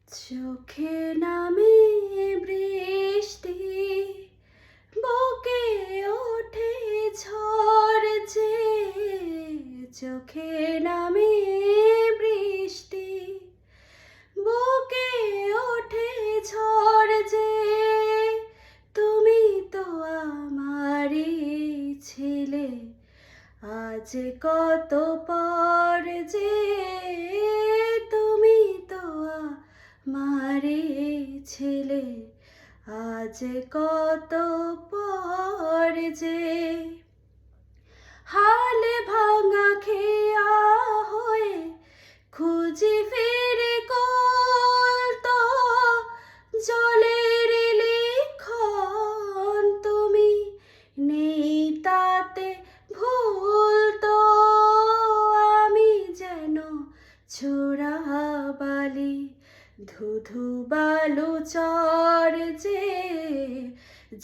চোখে নামে বৃষ্টি, বুকে ওঠে ঝড় যে। চোখে নামে বৃষ্টি, বুকে ওঠে ঝড় যে। তুমি তো আমারই ছিলে, আজ কত পর যে। তুমি তো আমারই ছিলে, আজ কত পর যে। হাল ভাঙা খেয়া হয়ে খুঁজি ফিরে কোল, তো জলের লিখন তুমি নেই তাতে ভুল। তো আমি যেন ছোড়া বালি, ধুধু বালু চর যে।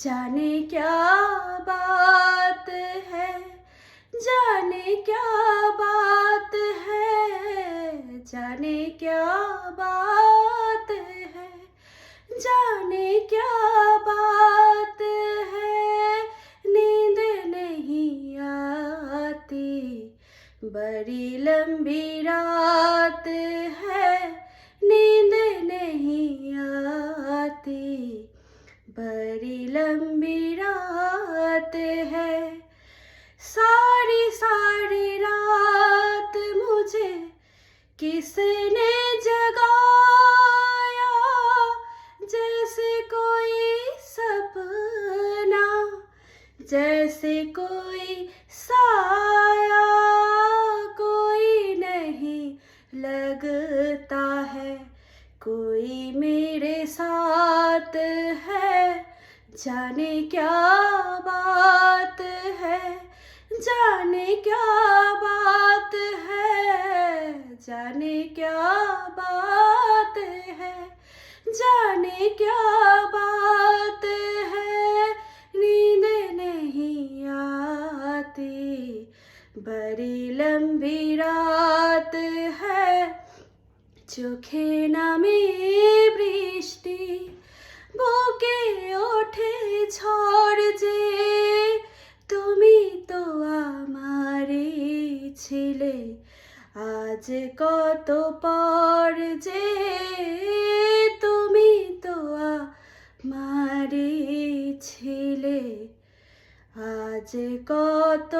जाने क्या बात है, जाने क्या बात है, जाने क्या बात है, जाने क्या बात है। नींद नहीं आती, बड़ी लंबी रात है। नींद नहीं आती, बड़ी लंबी रात है। सारी सारी रात मुझे किसने जगाया, जैसे कोई सपना, जैसे कोई साया। कोई नहीं लगता है, कोई मेरे साथ है। जाने क्या बात है, जाने क्या बात है, जाने क्या बात है, जाने क्या बात है। नींद नहीं आती, बड़ी लंबी रात है। চোখে নামে বৃষ্টি, বুকে ওঠে ঝড় যে। তুমি তো আমারই ছিলে, আজ কত পর যে। তুমি তো আমারই ছিলে, আজ কত